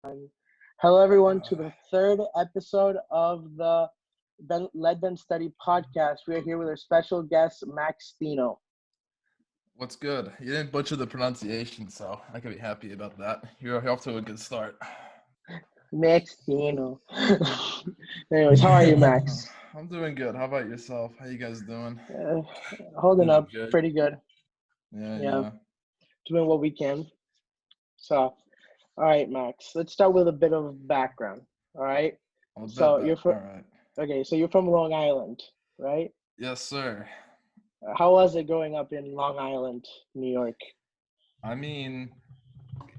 Hello, everyone, to the third episode of the Let Them Study podcast. We are here with our special guest, Max Thienel. What's good? You didn't butcher the pronunciation, so I can be happy about that. You're off to a good start. Max Thienel. Anyways, how are you, Max? I'm doing good. How about yourself? How you guys doing? Uh, Holding Doing up good. pretty good. Yeah, Yeah, yeah. doing what we can. So, all right, Max, let's start with a bit of background. All right. I'll bet So, you're that. from, All right. okay, so you're from Long Island, right? Yes, sir. How was it growing up in Long Island, New York? I mean,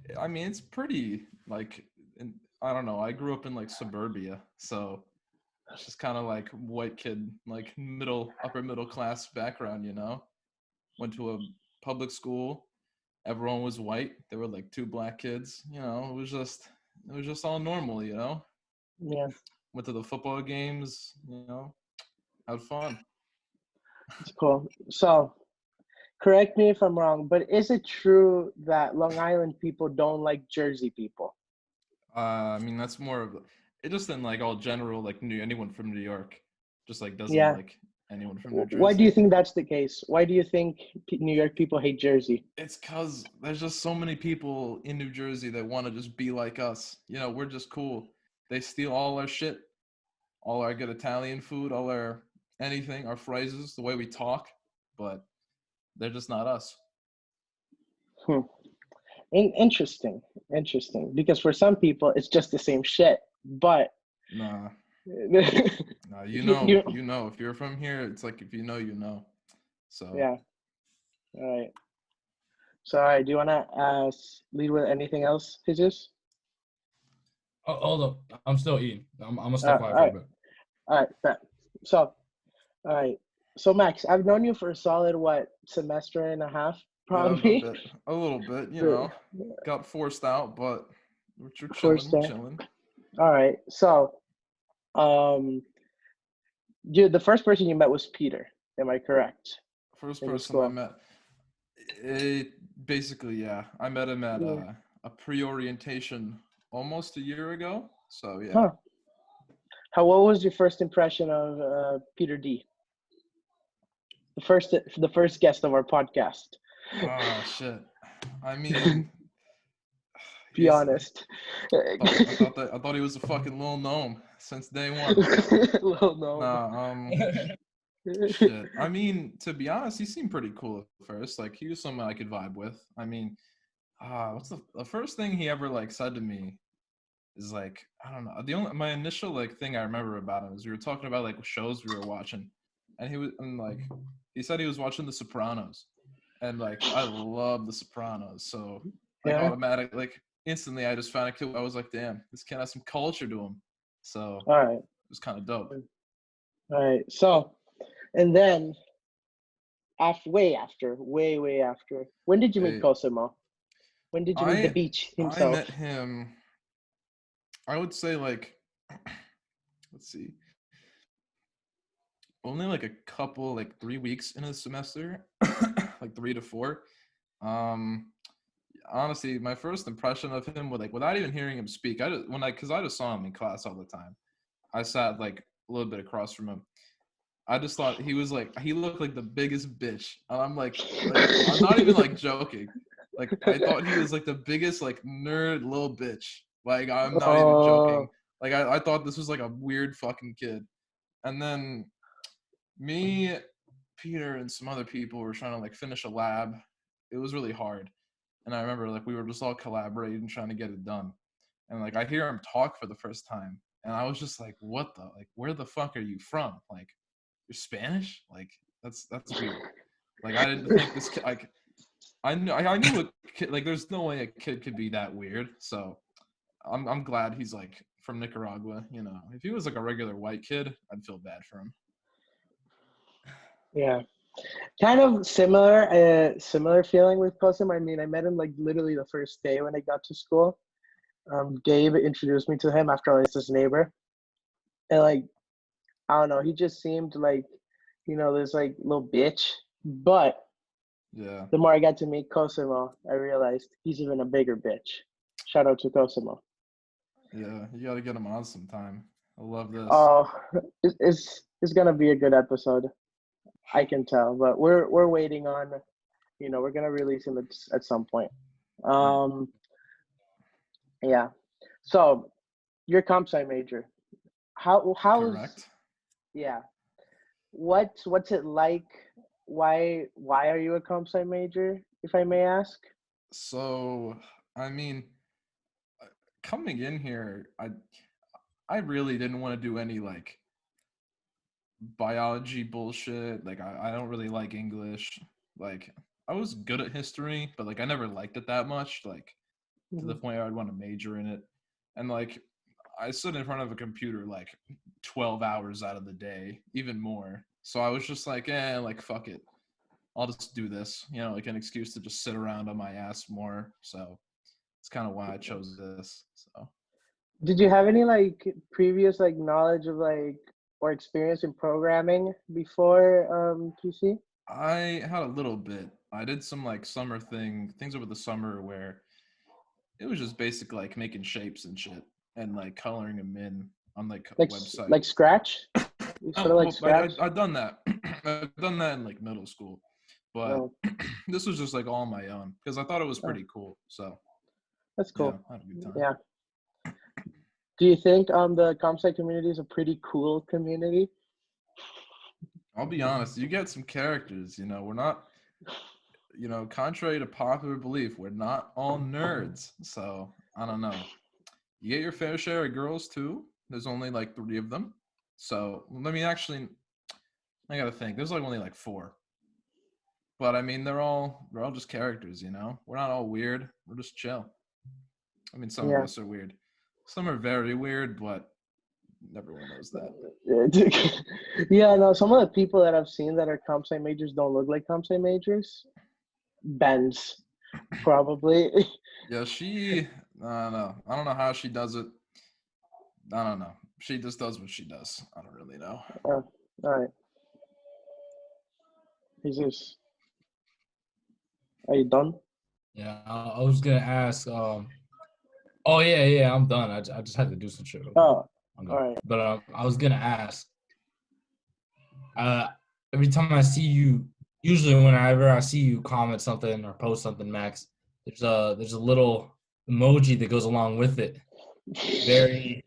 it's pretty like, I don't know. I grew up in like suburbia, so it's just kind of like white kid, like upper middle class background. Went to a public school. Everyone was white. There were like two black kids. It was just all normal. Yeah, Went to the football games, had fun. it's cool. So, correct me if I'm wrong, but is it true that Long Island people don't like Jersey people? That's more of it. Just in like all general, like anyone from New York, just like doesn't Yeah. like anyone from New Why do you Jersey. think that's the case? Why do you think New York people hate Jersey? It's cause there's just so many people in New Jersey that want to just be like us. We're just cool. They steal all our shit, all our good Italian food, all our anything, our phrases, the way we talk, but they're just not us. Hmm. Interesting. Interesting. Because for some people, it's just the same shit. But Nah, nah. you, If you're from here, it's like if you know, you know. So yeah. All right. So, all right. Do you want to lead with anything else, Jesus? Oh, hold up. I'm still eating. I'm gonna stay All quiet for a right. bit. All right. Bet. So, all right. So, Max, I've known you for a solid, what, semester and a half, yeah, probably? a little bit. For Got forced out, but we're chilling. first, We're chilling. all right. So, um, the first person you met was Peter. Am I correct? First In the person I school. met. It basically, yeah. I met him at Yeah. a pre-orientation almost a year ago. So yeah. Huh. What was your first impression of Peter D? The first guest of our podcast. Ah, shit. I mean, Be he's. honest. I thought he was a fucking little gnome since day one. Little known. Nah, shit. To be honest, he seemed pretty cool at first. Like he was someone I could vibe with. What's the first thing he ever like said to me is like, I don't know. The only my initial like thing I remember about him is we were talking about like shows we were watching, and he said he was watching The Sopranos, and like I love The Sopranos, so like Yeah. automatic like instantly I just found it cool. I was like, damn, this kid has some culture to him, so All right. it was kind of dope. All right. So, and then way after. When did you meet Hey, Cosimo? When did you meet the I beach I himself? met him. I would say like, let's see, only like a couple like 3 weeks in a semester, like 3 to 4. Um, Honestly, my first impression of him was like without even hearing him speak. Because I just saw him in class all the time. I sat like a little bit across from him. I just thought he looked like the biggest bitch. And I'm like I'm not even like joking. Like I thought he was like the biggest like nerd little bitch. Like I'm not even joking. Oh, Like I thought this was like a weird fucking kid. And then me, Peter, and some other people were trying to like finish a lab. It was really hard. And I remember like we were just all collaborating trying to get it done. And like I hear him talk for the first time. And I was just like, what the like where the fuck are you from? Like you're Spanish? Like that's weird. Like I didn't think this kid like I knew a kid like there's no way a kid could be that weird. So I'm glad he's like from Nicaragua. If he was like a regular white kid, I'd feel bad for him. yeah. Kind of similar feeling with Cosimo. I mean, I met him like literally the first day when I got to school. Gabe introduced me to him after I was his neighbor, and like I don't know, he just seemed like this like little bitch. But Yeah. the more I got to meet Cosimo, I realized he's even a bigger bitch. Shout out to Cosimo. Yeah, you got to get him on sometime. I love this. Oh, it's gonna be a good episode. I can tell, but we're waiting on. We're gonna release him at some point. Yeah, Um, yeah. So your comp sci major. How's correct. yeah? What's it like? Why are you a comp sci major, if I may ask? So, I mean, coming in here, I really didn't want to do any like biology bullshit. Like I don't really like English. Like I was good at history, but like I never liked it that much. Like to the Mhm. point where I'd want to major in it. And like I stood in front of a computer like 12 hours out of the day, even more. So I was just like, like fuck it. I'll just do this, like an excuse to just sit around on my ass more. So it's kind of why I chose this. So Did you have any like previous like knowledge of like or experience in programming before PC? I had a little bit. I did some like summer things over the summer where it was just basic like making shapes and shit and like coloring them in on like a website. Like Scratch? You sort Oh of like well, Scratch? I've done that. I've done that in like middle school, but No. this was just like all on my own because I thought it was Oh, pretty cool. So that's yeah, cool. I had a good time. Yeah. Do you think the comp sci community is a pretty cool community? I'll be honest, you get some characters. We're not. Contrary to popular belief, we're not all nerds. So I don't know. You get your fair share of girls too. There's only like 3 of them. So let me actually. I gotta think. There's like only like 4. But I mean, they're all just characters. We're not all weird. We're just chill. I mean, some of Yeah. us are weird. Some are very weird, but everyone knows that. Yeah, no, some of the people that I've seen that are comp sci majors don't look like comp sci majors. Benz, probably. Yeah, I don't know. I don't know how she does it. I don't know. She just does what she does. I don't really know. All right. Jesus. Are you done? Yeah, I was gonna ask. Oh yeah, I'm done. I just had to do some shit real quick. Oh, I'm all done. right. But I was gonna ask. Uh, every time I see you, usually whenever I see you comment something or post something, Max, there's a little emoji that goes along with it. Very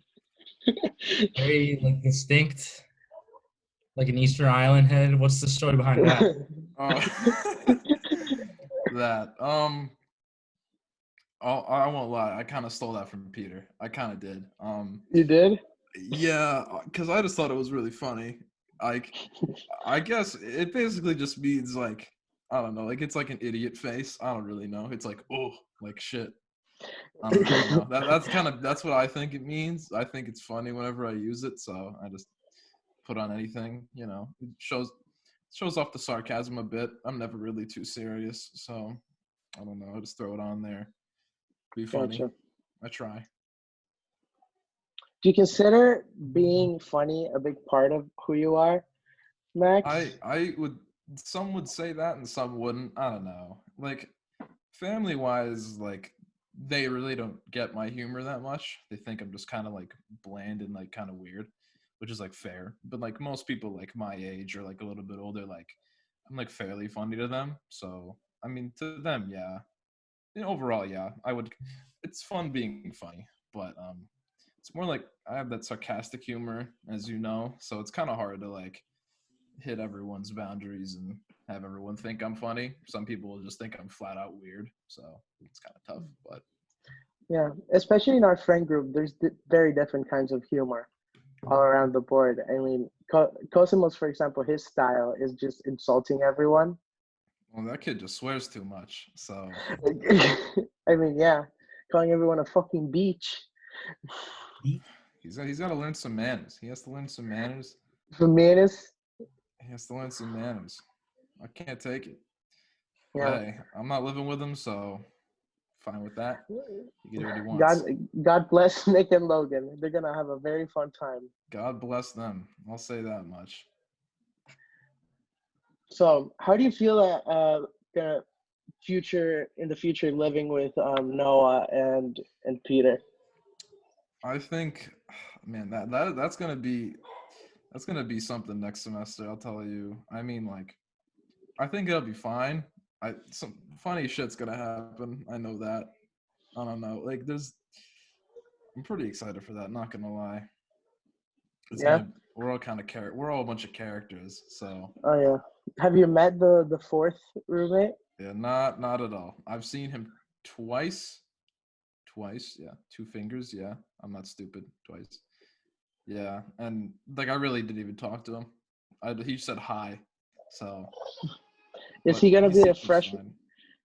very like distinct, like an Easter Island head. What's the story behind that? Oh, that. I won't lie. I kind of stole that from Peter. I kind of did. You did? Yeah, because I just thought it was really funny. Like, I guess it basically just means like I don't know, like it's like an idiot face. I don't really know. It's like like shit. I don't really know. That's what I think it means. I think it's funny whenever I use it, so I just put on anything. It shows off the sarcasm a bit. I'm never really too serious, so I don't know. I just throw it on there. Be funny. Gotcha. I try. Do you consider being funny a big part of who you are, I Max? I would some would say that and some wouldn't. I don't know. Like family wise, like they really don't get my humor that much. They think I'm just kind of like bland and like kind of weird, which is like fair. But like most people like my age or like a little bit older, like I'm like fairly funny to them. So I mean to them, yeah. Overall, yeah. I would it's fun being funny, but it's more like I have that sarcastic humor, as you know, so it's kind of hard to like hit everyone's boundaries and have everyone think I'm funny. Some people will just think I'm flat out weird, so it's kind of tough. But Yeah, especially in our friend group, there's very different kinds of humor all around the board. I mean, Cosimo's, for example, his style is just insulting everyone. well, that kid just swears too much, so I mean, yeah, calling everyone a fucking beach. he's got to learn some manners. He has to learn some manners. For Manus, He has to learn some manners. I can't take it. But yeah. hey, I'm not living with him, so fine with that. He can do what he God, wants. God bless Nick and Logan. They're gonna have a very fun time. God bless them. I'll say that much. So, how do you feel the future living with Noah and Peter? I think, man, that's gonna be something next semester. I'll tell you. I mean, like, I think it'll be fine. Some funny shit's gonna happen. I know that. I don't know. Like, I'm pretty excited for that. Not gonna lie. It's Yeah. gonna. We're all kind of we're all a bunch of characters. So Oh yeah. Have you met the fourth roommate? yeah, not at all. I've seen him twice. Twice, yeah. Two fingers, yeah. I'm not stupid. Twice. Yeah, and like I really didn't even talk to him. He said hi, so Is but he gonna he be a seems freshman? fine.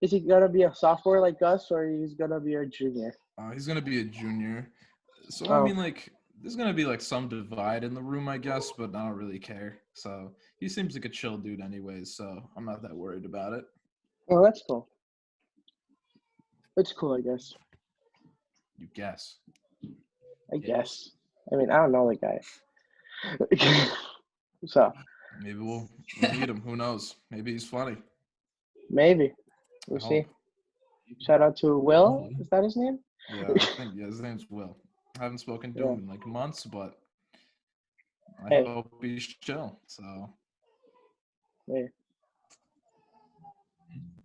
Is he gonna be a sophomore like us, or he's gonna be a junior? He's gonna be a junior, so I Oh, mean, like, there's gonna be like some divide in the room, I guess, but I don't really care. So he seems like a chill dude, anyways. So I'm not that worried about it. oh, that's cool. It's cool, I guess. You guess. I guess. I mean, I don't know the guy. So Maybe we'll meet him. Who knows? Maybe he's funny. maybe I we'll see. hope. Shout out to Will. Hopefully. Is that his name? Yeah, I think his name's Will. I haven't spoken to Yeah. him in like months, but I Hey. hope he's chill. So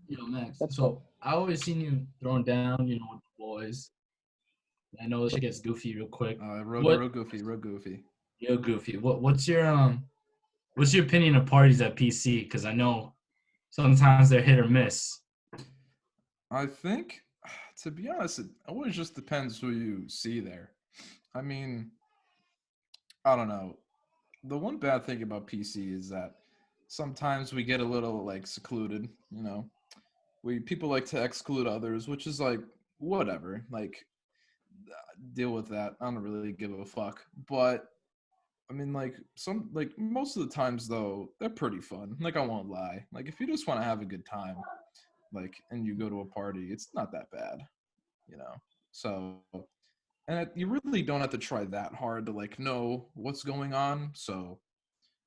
Yeah, Max. that's cool. So I always seen you throwing down, with the boys. I know this shit gets goofy real quick. real goofy, real goofy. Real goofy. What's your opinion of parties at PC? Because I know sometimes they're hit or miss. I think, to be honest, it always just depends who you see there. I mean, I don't know. The one bad thing about PC is that sometimes we get a little like secluded. People like to exclude others, which is like whatever. Like deal with that. I don't really give a fuck. But I mean, like most of the times though, they're pretty fun. Like I won't lie. Like if you just want to have a good time, like and you go to a party, it's not that bad, you know. So you really don't have to try that hard to like know what's going on. So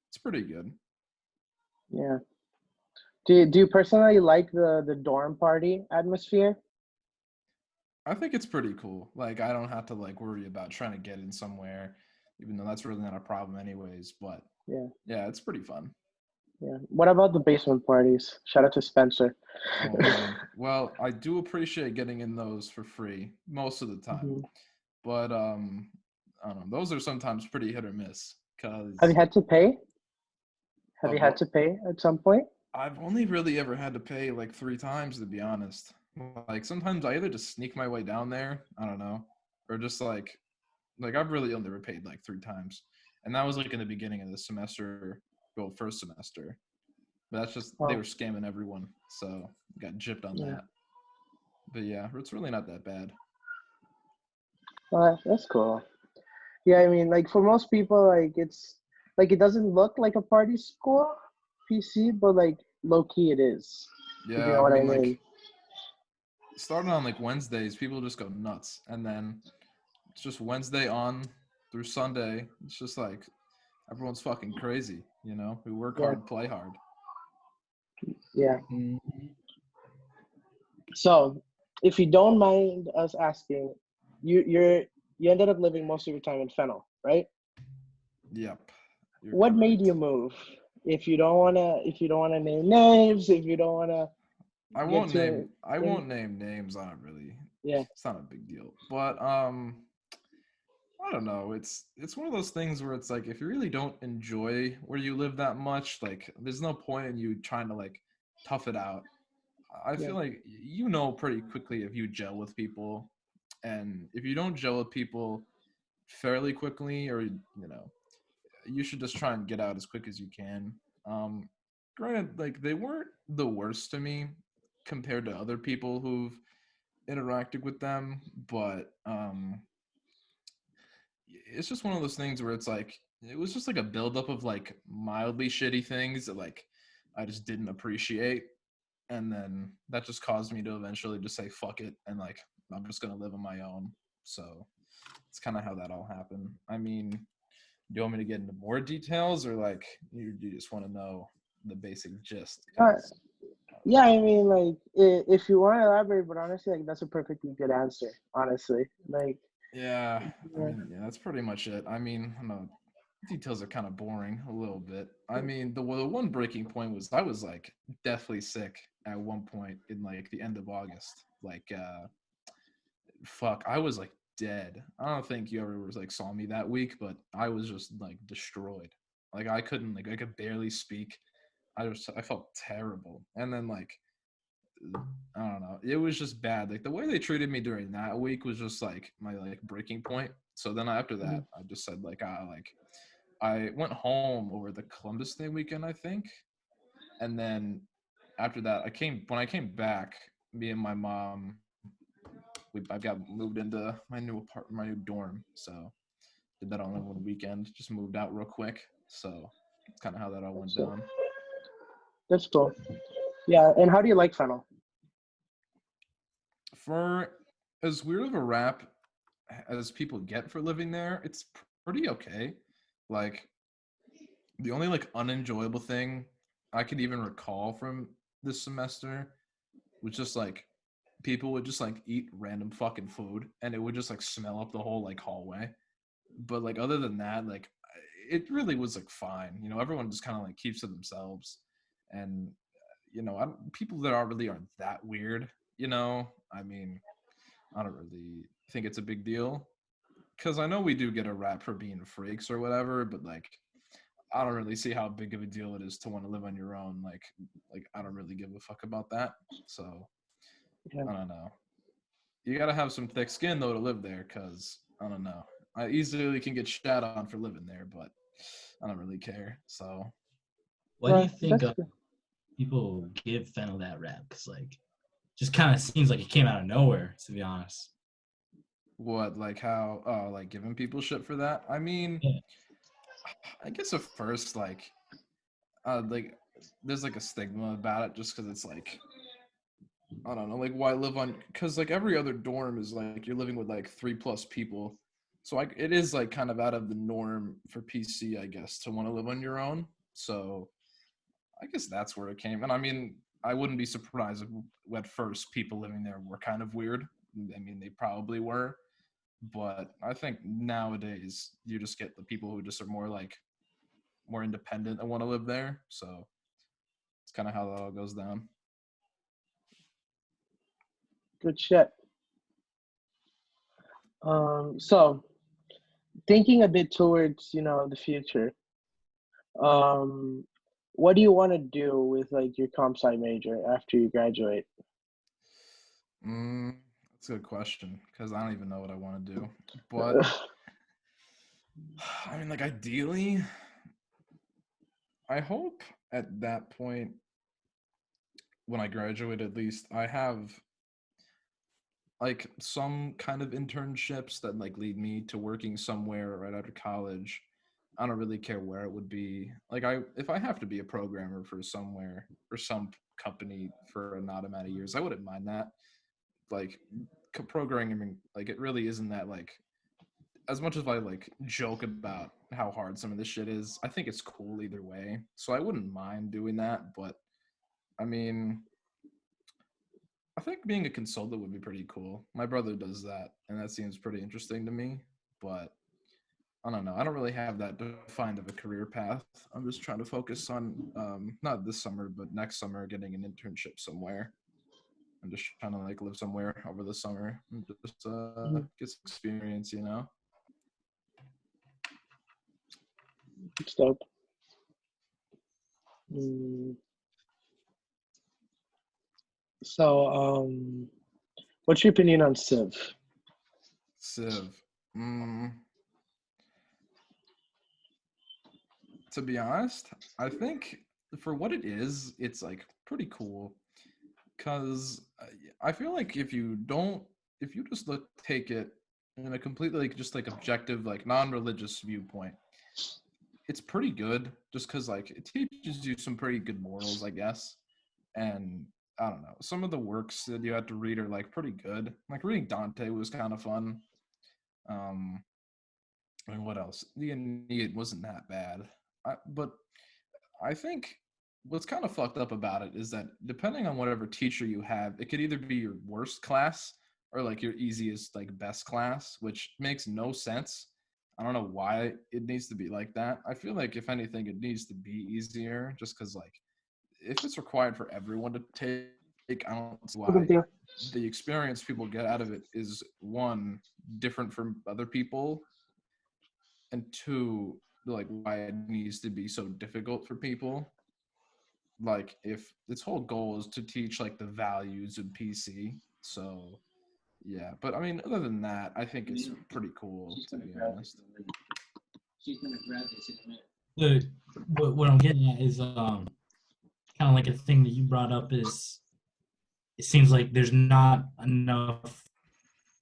it's pretty good. Yeah. Do you personally like the dorm party atmosphere? I think it's pretty cool. Like I don't have to like worry about trying to get in somewhere, even though that's really not a problem anyways. But Yeah. yeah, it's pretty fun. Yeah. What about the basement parties? Shout out to Spencer. Oh man. Well, I do appreciate getting in those for free most of the time. Mhm. But I don't know. Those are sometimes pretty hit or miss Have you because had to pay? Have you of had what to pay at some point? I've only really ever had to pay like 3 times to be honest. Like sometimes I either just sneak my way down there, I don't know, or just like I've really only ever paid like 3 times, and that was like in the beginning of the semester, well, first semester. But that's just they Oh, were scamming everyone, so got gypped on yeah. that. But yeah, it's really not that bad. Well, that's cool. Yeah, I mean, like for most people, like it's like it doesn't look like a party school PC, but like low key it is. If you Yeah, know I what I mean mean. like starting on like Wednesdays, people just go nuts, and then it's just Wednesday on through Sunday. It's just like everyone's fucking crazy, you know. We work Yeah, hard, play hard. yeah. Mhm. So, if you don't mind us asking, you ended up living most of your time in Fennel, right? Yep, you're What made correct. you move? If you don't wanna name names, if you don't wanna get to I in, won't name names. I don't really. yeah, It's not a big deal. But I don't know. It's one of those things where it's like if you really don't enjoy where you live that much, like there's no point in you trying to like tough it out. I yeah, feel like you know pretty quickly if you gel with people, and if you don't gel with people fairly quickly, or you should just try and get out as quick as you can. Um, Granted, like they weren't the worst to me compared to other people who've interacted with them, but it's just one of those things where it's like it was just like a buildup of like mildly shitty things that like I just didn't appreciate, and then that just caused me to eventually just say fuck it and like I'm just gonna live on my own. So it's kind of how that all happened. I mean, do you want me to get into more details, or like you just want to know the basic gist? uh, Because yeah. I mean, like if you want to elaborate, but honestly, like that's a perfectly good answer. Honestly, like Yeah, I Yeah. mean, yeah, that's pretty much it. I mean, I know details are kind of boring a little bit. I mean, the one breaking point was I was like deathly sick at one point in like the end of August. Like, fuck, I was like dead. I don't think you ever was like saw me that week, but I was just like destroyed. Like I couldn't like I could barely speak. I felt terrible. And then like I don't know. It was just bad. Like the way they treated me during that week was just like my like breaking point. So then after that, I just said like I went home over the Columbus Day weekend, I think, and then after that, I came back. Me and my mom, I got moved into my new dorm. So did that all in one weekend. Just moved out real quick. So it's kind of how that all went So down. that's cool. Yeah, and how do you like Fennel? For as weird of a rap as people get for living there, it's pretty okay. Like the only like unenjoyable thing I could even recall from this semester was just like people would just like eat random fucking food and it would just like smell up the whole like hallway. But like other than that, like it really was like fine. You know, everyone just kind of like keeps to themselves, and you know, people that aren't that weird. You know, I mean, I don't really think it's a big deal because I know we do get a rap for being freaks or whatever, but like I don't really see how big of a deal it is to want to live on your own. Like I don't really give a fuck about that. So Yeah. I don't know. You gotta have some thick skin though to live there, cause I don't know. I easily can get shat on for living there, but I don't really care. So Why do you think That's good. people give Fennel that rap? Because like, just kind of seems like it came out of nowhere, to be honest. what like how like giving people shit for that? I mean, Yeah. I guess at first like there's like a stigma about it just because it's like I don't know, like why live on? Because like every other dorm is like you're living with like 3+ people, so like it is like kind of out of the norm for PC, I guess, to want to live on your own. So I guess that's where it came. And I mean, I wouldn't be surprised if at first people living there were kind of weird. I mean, they probably were, but I think nowadays you just get the people who just are more like more independent and want to live there. So it's kind of how that all goes down. Good shit. So thinking a bit towards, the future, um, what do you want to do with like your comp sci major after you graduate? That's a good question because I don't even know what I want to do. But I mean, like ideally, I hope at that point when I graduate, at least I have like some kind of internships that like lead me to working somewhere right after college. I don't really care where it would be. Like if I have to be a programmer for somewhere for some company for an odd amount of years, I wouldn't mind that. Like programming, I mean, like it really isn't that like as much as I like joke about how hard some of this shit is, I think it's cool either way. So I wouldn't mind doing that, but I mean, I think being a consultant would be pretty cool. My brother does that, and that seems pretty interesting to me. But I don't know. I don't really have that defined of a career path. I'm just trying to focus on not this summer, but next summer, getting an internship somewhere. I'm just trying to like live somewhere over the summer and just get some experience, you know. It's dope. Mm, so, what's your opinion on Civ? Civ. Mm, to be honest, I think for what it is, it's like pretty cool. Cause I feel like if you just take it in a completely like just like objective, like non-religious viewpoint, it's pretty good. Just cause like it teaches you some pretty good morals, I guess. And I don't know, some of the works that you had to read are like pretty good. Like reading Dante was kind of fun. Um, I mean, what else? The Aeneid wasn't that bad, but I think what's kind of fucked up about it is that depending on whatever teacher you have, it could either be your worst class or like your easiest like best class, which makes no sense. I don't know why it needs to be like that. I feel like if anything, it needs to be easier, just because like if it's required for everyone to take, I don't see Look why at you. the experience people get out of it is one different from other people, and two like why it needs to be so difficult for people. Like if its whole goal is to teach like the values of PC, so yeah. But I mean, other than that, I think it's pretty cool to be honest. The what I'm getting at is kind of like a thing that you brought up is it seems like there's not enough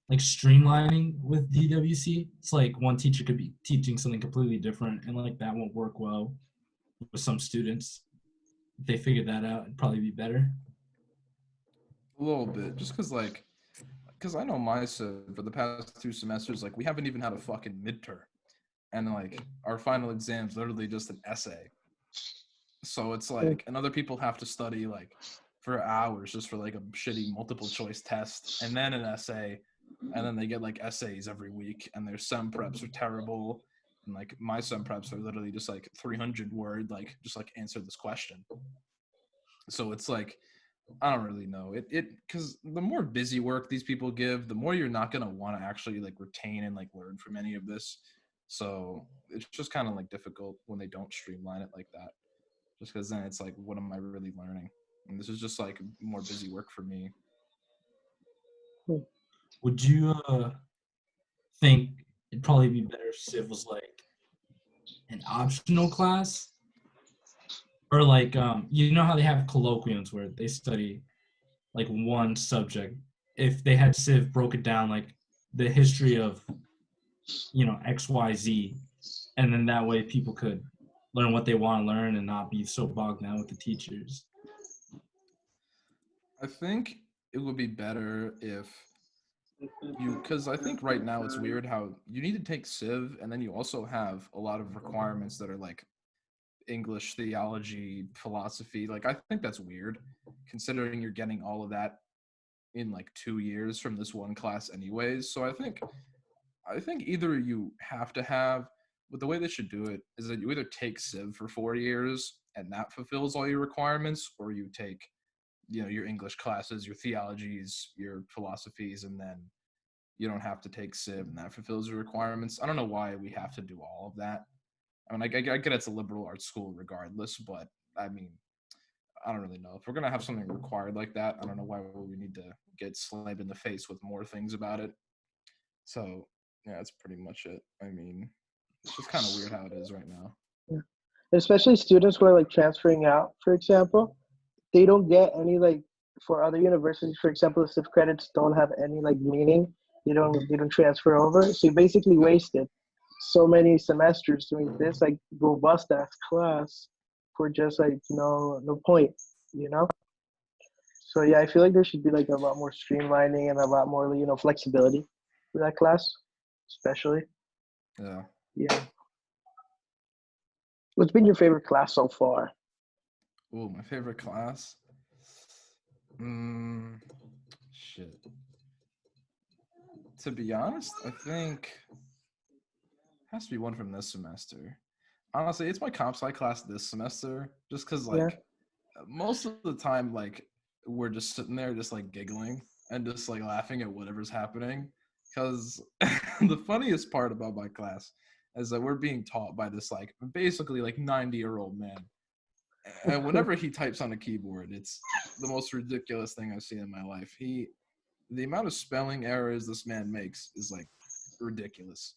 like streamlining with DWC. It's like one teacher could be teaching something completely different, and like that won't work well with some students. If they figured that out, it'd probably be better. A little bit, just because I know my civ for the past 2 semesters, like we haven't even had a fucking midterm, and like our final exam's literally just an essay. So it's like, and other people have to study like for hours just for like a shitty multiple choice test, and then an essay, and then they get like essays every week, and their sem preps are terrible, and like my sem preps are literally just like 300 word, like just like answer this question. So it's like I don't really know it because the more busy work these people give, the more you're not gonna want to actually like retain and like learn from any of this. So it's just kind of like difficult when they don't streamline it like that. Just because then it's like, what am I really learning? And this is just like more busy work for me. Would you think it'd probably be better if Civ was like an optional class? Or like you know how they have colloquiums where they study like one subject. If they had Civ broke it down like the history of XYZ, and then that way people could learn what they want to learn and not be so bogged down with the teachers. I think it would be better if because I think right now it's weird how you need to take Civ and then you also have a lot of requirements that are like English, theology, philosophy. Like I think that's weird considering you're getting all of that in like 2 years from this one class anyways. So I think either you have to have, but the way they should do it is that you either take Civ for 4 years and that fulfills all your requirements, or you take, your English classes, your theologies, your philosophies, and then you don't have to take Civ and that fulfills your requirements. I don't know why we have to do all of that. I mean, I get it's a liberal arts school regardless, but I mean, I don't really know. If we're gonna have something required like that, I don't know why we need to get slammed in the face with more things about it. So yeah, that's pretty much it. I mean, it's just kind of weird how it is right now. Yeah. Especially students who are like transferring out, for example, they don't get any like for other universities, for example, the CIF credits don't have any like meaning. They don't transfer over. So you basically wasted so many semesters doing this like robust ass class for just like no point, you know? So yeah, I feel like there should be like a lot more streamlining and a lot more flexibility for that class, especially. Yeah. Yeah. What's been your favorite class so far? Oh, my favorite class. Shit. To be honest, I think it has to be one from this semester. Honestly, it's my comp sci class this semester, just because Yeah. like most of the time, like we're just sitting there, just like giggling and just like laughing at whatever's happening. Because the funniest part about my class is that we're being taught by this like basically like 90-year-old man. And whenever he types on a keyboard, it's the most ridiculous thing I've seen in my life. The amount of spelling errors this man makes is like ridiculous.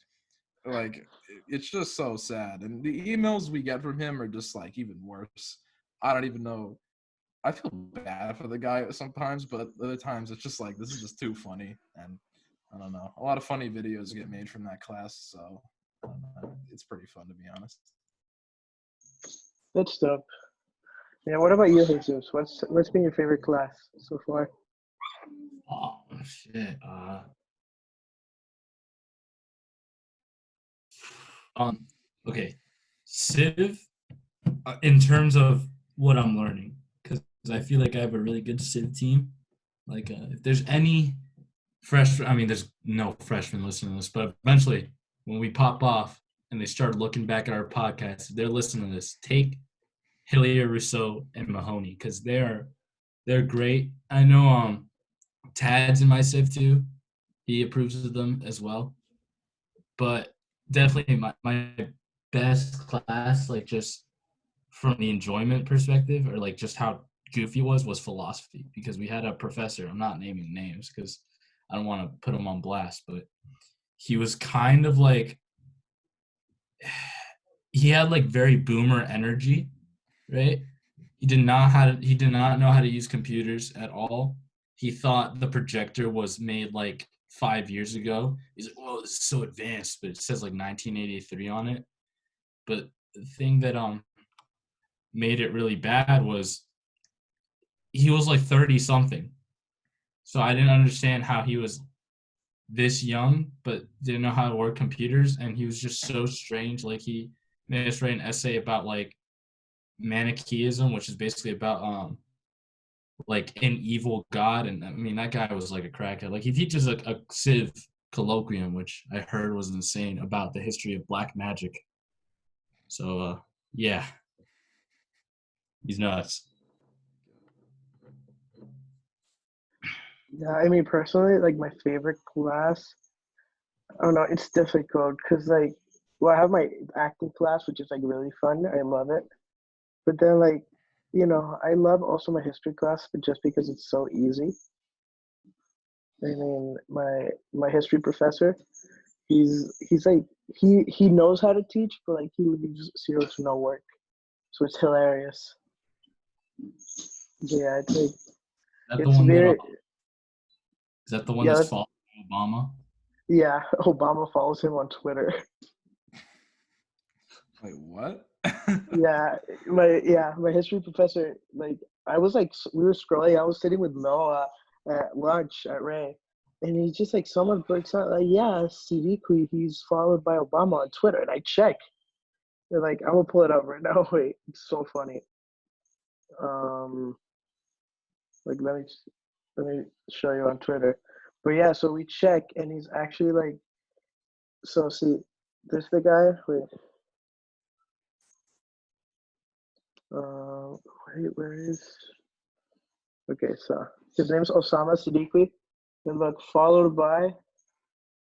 Like it's just so sad. And the emails we get from him are just like even worse. I don't even know. I feel bad for the guy sometimes, but other times it's just like this is just too funny. And I don't know. A lot of funny videos get made from that class, so I don't know. It's pretty fun to be honest. Good stuff. Yeah, what about you, Jesus? What's been your favorite class so far? Oh shit. Okay. Civ, in terms of what I'm learning, because I feel like I have a really good Civ team. Like, if there's any I mean, there's no freshmen listening to this, but eventually, when we pop off and they start looking back at our podcast, they're listening to this. Take Hillier, Rousseau, and Mahoney because they're great. I know Tad's in my civ too. He approves of them as well. But definitely my best class, like just from the enjoyment perspective or like just how goofy was philosophy because we had a professor, I'm not naming names because I don't want to put him on blast, but he was kind of like he had like very boomer energy, right? He did not know how to use computers at all. He thought the projector was made like 5 years ago. He's like, "Whoa, this is so advanced," but it says like 1983 on it. But the thing that made it really bad was he was like 30 something. So I didn't understand how he was this young, but didn't know how to work computers. And he was just so strange. Like he made us write an essay about like Manichaeism, which is basically about like an evil god. And I mean that guy was like a crackhead. Like he teaches a civ colloquium, which I heard was insane about the history of black magic. So yeah, he's nuts. Yeah, I mean, personally, like my favorite class, I don't know, it's difficult because, like, well, I have my acting class, which is like really fun. I love it. But then, like, I love also my history class, but just because it's so easy. I mean, my history professor, he's like he knows how to teach, but like he leaves zero to no work, so it's hilarious. Yeah, it's like That the it's one that very is that the one yeah that's that's, following Obama? yeah. Obama follows him on Twitter. Wait, what? My history professor, like I was like we were scrolling. I was sitting with Noah at lunch at Ray, and he's just like someone breaks out like, yeah, Siddiqui, he's followed by Obama on Twitter, and I check. They're like, I'm gonna pull it up right now. Wait, it's so funny. Um, like let me show you on Twitter. But yeah, so we check, and he's actually like, so see, this the guy. Wait, where is? Okay, so his name's Osama Siddiqui. And look, followed by,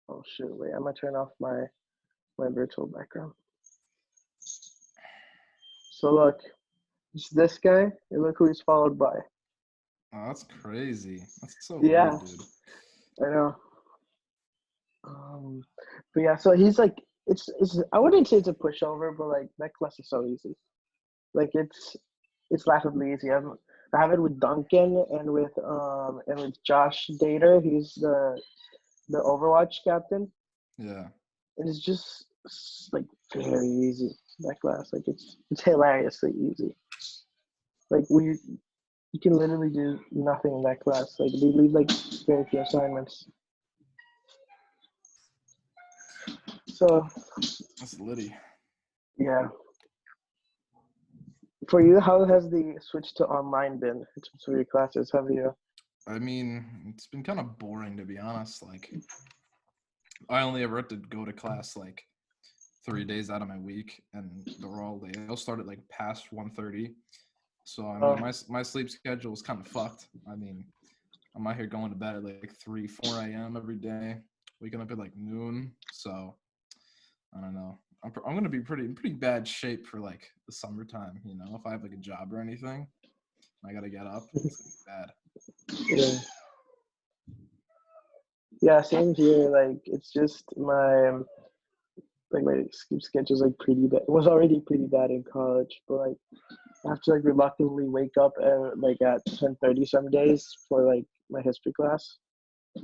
oh shoot, wait, I'm gonna turn off my virtual background. So look, it's this guy, and look who he's followed by. Oh, that's crazy. That's so Yeah, weird, dude. I know. Um, but yeah, so he's like, it's I wouldn't say it's a pushover, but like that class is so easy. Like it's laughably easy. I have it with Duncan and with Josh Dater. He's the Overwatch captain. Yeah. And it's just like very easy, that class. Like it's hilariously easy. Like you can literally do nothing in that class. Like they leave like very few assignments. So That's litty. yeah. For you, how has the switch to online been in terms of your classes? Have you? I mean, it's been kind of boring to be honest. Like, I only ever had to go to class like 3 days out of my week, and they all start at like past 1:30. So I mean, my sleep schedule was kind of fucked. I mean, I'm out here going to bed at like 3, 4 a.m. every day, waking up at like noon. So I don't know. I'm gonna be in pretty bad shape for like the summertime. You know, if I have like a job or anything, I gotta get up. It's gonna be bad. Yeah. Yeah, same here. Like it's just my sleep schedule is like pretty bad. It was already pretty bad in college, but like I have to like reluctantly wake up at 10:30 some days for like my history class. I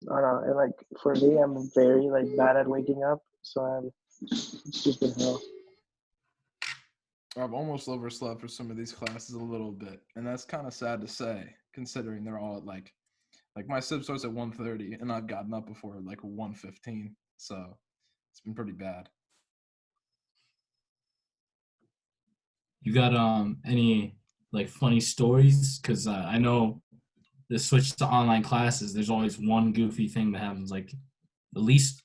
don't know, and like for me, I'm very like bad at waking up, so it's just been hell. I've almost overslept for some of these classes a little bit, and that's kind of sad to say, considering they're all at like my sib starts at 1:30, and I've gotten up before like 1:15, so it's been pretty bad. You got any like funny stories? Because I know the switch to online classes, there's always one goofy thing that happens, like at least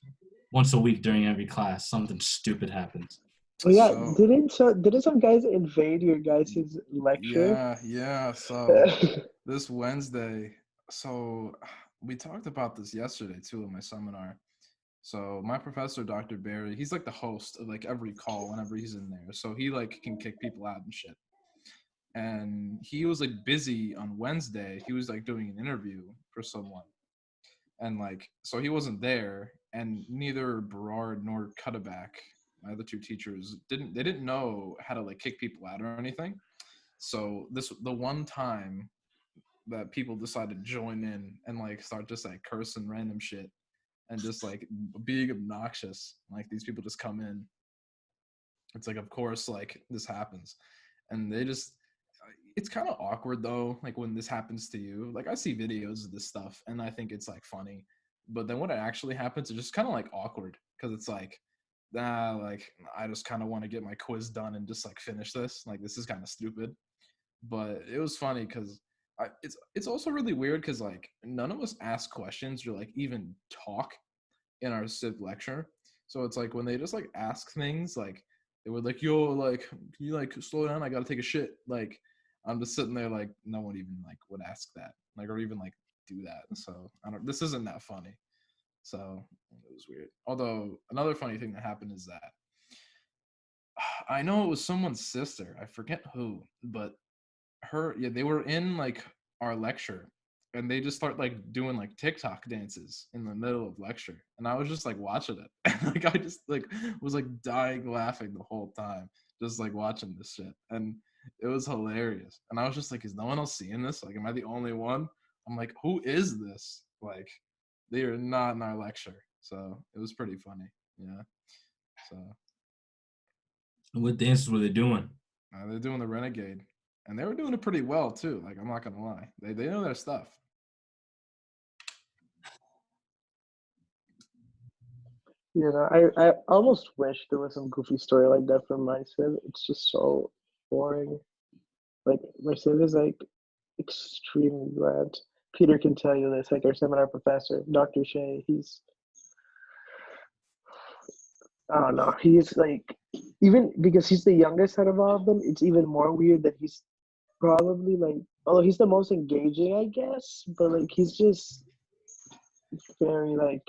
once a week during every class, something stupid happens. Oh yeah, So didn't some guys invade your guys' lecture? yeah. So this Wednesday, so we talked about this yesterday too in my seminar. So my professor, Dr. Barry, he's like the host of like every call whenever he's in there. So he like can kick people out and shit. And he was like busy on Wednesday. He was like doing an interview for someone. And like so he wasn't there, and neither Berard nor Cutterback, my other two teachers, didn't know how to like kick people out or anything. So the one time that people decided to join in and like start just like cursing random shit and just like being obnoxious, like these people just come in. It's like, of course, like this happens, and they just. It's kind of awkward though, like when this happens to you. Like I see videos of this stuff, and I think it's like funny, but then when it actually happens, it's just kind of like awkward because it's like, like I just kind of want to get my quiz done and just like finish this. Like this is kind of stupid, but it was funny because it's also really weird because like none of us ask questions or like even talk in our civ lecture. So it's like when they just like ask things, like they would like, yo, like, can you like slow down? I gotta take a shit. Like I'm just sitting there like no one even like would ask that, like or even like do that. So I don't. This isn't that funny. So it was weird. Although another funny thing that happened is that I know it was someone's sister. I forget who, but they were in like our lecture, and they just start like doing like TikTok dances in the middle of lecture, and I was just like watching it. And, like I just like was like dying laughing the whole time, just like watching this shit, and it was hilarious. And I was just like, is no one else seeing this? Like, am I the only one? I'm like, who is this? Like, they are not in our lecture. So it was pretty funny. Yeah. So What dances were they doing? they're doing the Renegade, and they were doing it pretty well too. Like I'm not gonna lie, they know their stuff. You know, I almost wish there was some goofy story like that from my civ. It's just so boring. Like my civ is like extremely bland. Peter can tell you this. Like our seminar professor, Dr. Shea, he's I don't know. He's like even because he's the youngest out of all of them. It's even more weird that he's probably like although he's the most engaging, I guess. But like he's just very like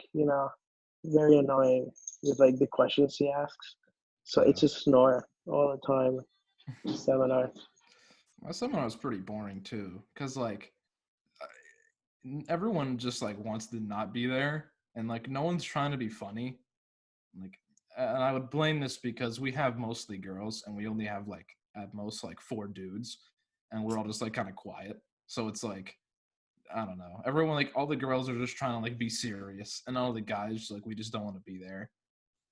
very annoying with like the questions he asks. So it's Yeah. just snore all the time. Seminar. My seminar was pretty boring too, because like everyone just like wants to not be there, and like no one's trying to be funny. Like, and I would blame this because we have mostly girls, and we only have like at most like 4 dudes, and we're all just like kind of quiet. So it's like I don't know. Everyone like all the girls are just trying to like be serious, and all the guys like we just don't want to be there.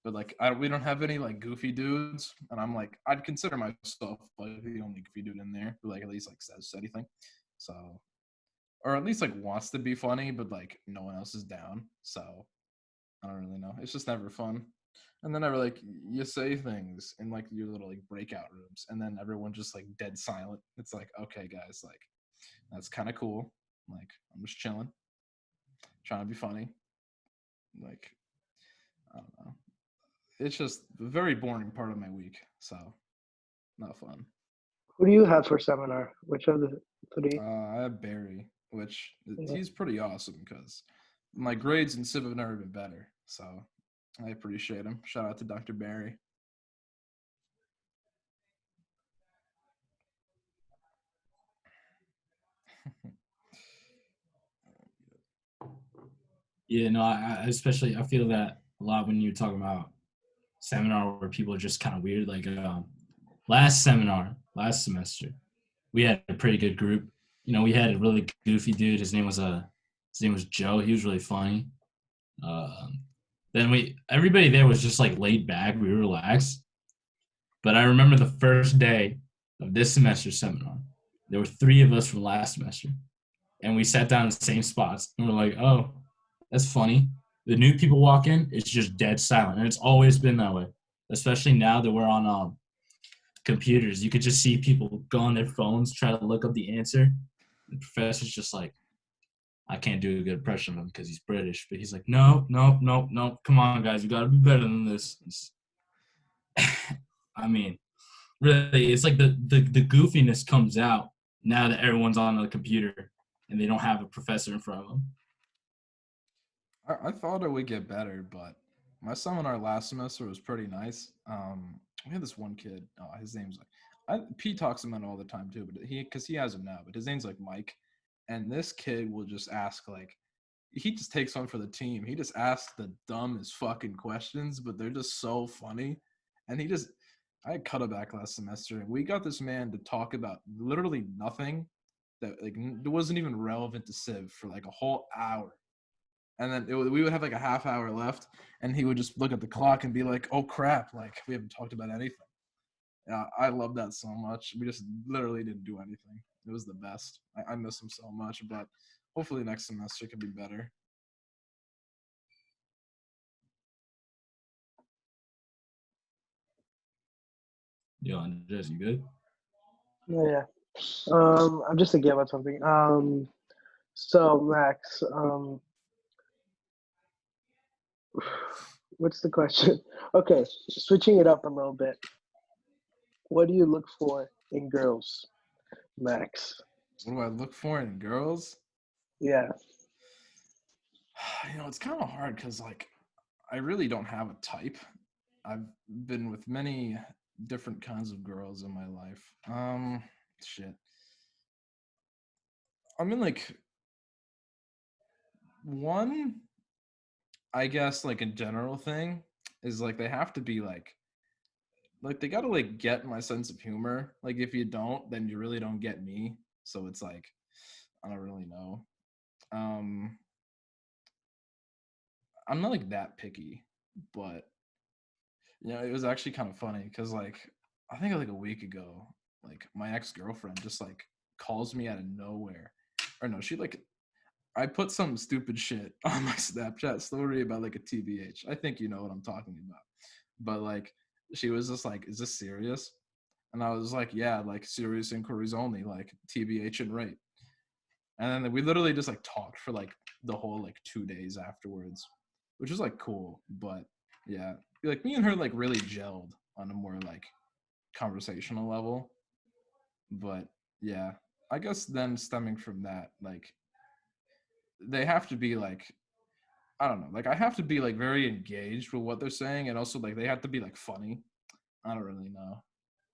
But like we don't have any like goofy dudes, and I'm like I'd consider myself like the only goofy dude in there who like at least like says anything, so or at least like wants to be funny, but like no one else is down. So I don't really know. It's just never fun. And then ever like you say things in like your little like breakout rooms, and then everyone just like dead silent. It's like okay, guys, like that's kind of cool. Like I'm just chilling, trying to be funny. Like I don't know. It's just a very boring part of my week. So not fun. Who do you have for seminar? Which of the three? I have Barry, which Yeah. he's pretty awesome because my grades in Civ have never been better. So I appreciate him. Shout out to Dr. Barry. Yeah, no, I especially I feel that a lot when you're talking about seminar where people are just kind of weird. Like last semester, we had a pretty good group. You know, we had a really goofy dude. His name was Joe. He was really funny. Then everybody there was just like laid back. We were relaxed. But I remember the first day of this semester's seminar, there were 3 of us from last semester, and we sat down in the same spots, and we're like, "Oh, that's funny." The new people walk in, it's just dead silent, and it's always been that way. Especially now that we're on computers, you could just see people go on their phones, try to look up the answer. The professor's just like, I can't do a good impression of him because he's British, but he's like, no, no, no, no. Come on, guys, you got to be better than this. I mean, really, it's like the goofiness comes out now that everyone's on the computer and they don't have a professor in front of them. I thought it would get better, but my seminar last semester was pretty nice. We had this one kid. His name's like Pete talks about it all the time too, but because he has him now, but his name's like Mike, and this kid will just ask like he just takes one for the team. He just asks the dumbest fucking questions, but they're just so funny. And I had cut it back last semester, and we got this man to talk about literally nothing that like it wasn't even relevant to Civ for like a whole hour. And then we would have like a half hour left, and he would just look at the clock and be like, "Oh crap! Like we haven't talked about anything." Yeah, I love that so much. We just literally didn't do anything. It was the best. I miss him so much, but hopefully next semester can be better. Yo, Andres, you good? Yeah. I'm just thinking about something. So Max, what's the question? Okay, switching it up a little bit. What do you look for in girls, Max? What do I look for in girls? Yeah. It's kind of hard because like I really don't have a type. I've been with many different kinds of girls in my life. Shit. I mean, like one, I guess, like a general thing is like they have to be like they gotta like get my sense of humor. Like if you don't, then you really don't get me. So it's like I don't really know. Um, I'm not like that picky, but it was actually kind of funny because like I think like a week ago, like my ex-girlfriend just like calls me out of nowhere. Or no, she like I put some stupid shit on my Snapchat story about like a TBH. I think you know what I'm talking about. But like she was just like, "Is this serious?" And I was like, "Yeah, like serious inquiries only, like TBH and rate." And then we literally just like talked for like the whole like 2 days afterwards, which was like cool. But yeah, like me and her like really gelled on a more like conversational level. But yeah, I guess then stemming from that, like they have to be like I don't know, like I have to be like very engaged with what they're saying, and also like they have to be like funny. I don't really know.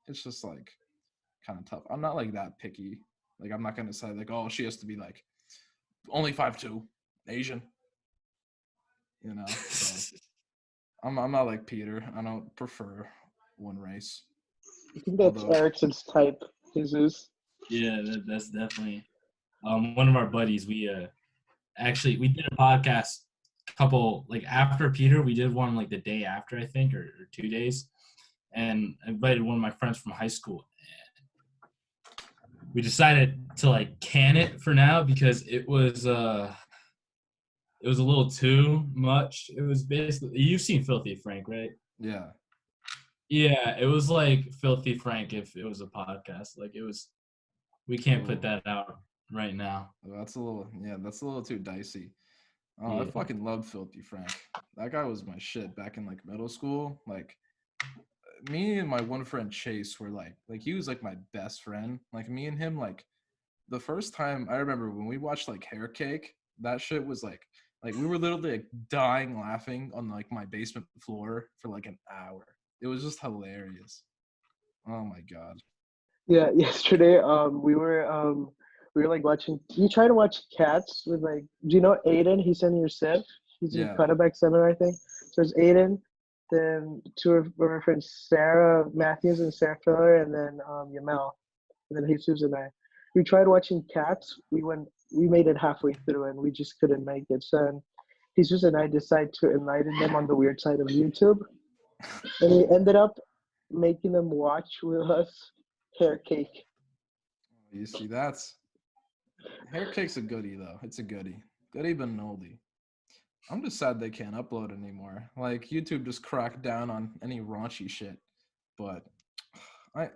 It's just like kind of tough. I'm not like that picky. Like I'm not gonna say like, oh, she has to be like only 5'2", Asian. So I'm not like Peter. I don't prefer one race. I think that's Although Erickson's type, Jesus. Yeah, that's definitely one of our buddies. We did a podcast couple like after Peter. We did one like the day after, I think, or 2 days, and I invited one of my friends from high school. We decided to like can it for now because it was a little too much. It was basically you've seen Filthy Frank, right? yeah, Yeah, it was like Filthy Frank if it was a podcast. Like it was we can't put ooh, that out right now. that's a little too dicey. Oh, I Yeah. fucking love Filthy Frank. That guy was my shit back in like middle school. Like me and my one friend Chase were like he was like my best friend. Like me and him like the first time I remember when we watched like Hair Cake, that shit was like we were literally like dying laughing on like my basement floor for like an hour. It was just hilarious. Oh my god. Yeah, yesterday we were like watching. You try to watch Cats with like. Do you know Aiden? He's in your Civ. He's in Yeah. quarterback center, I think. So it's Aiden, then two of our friends, Sarah Matthews and Sarah Filler, and then Yamel, and then Jesus and I. We tried watching Cats. We made it halfway through, and we just couldn't make it. So then Jesus and I decided to enlighten them on the weird side of YouTube, and we ended up making them watch with us Hair Cake. You see, that's Hair Cake's a goodie though. It's a goodie. Goodie but an oldie. I'm just sad they can't upload anymore. Like YouTube just cracked down on any raunchy shit. But I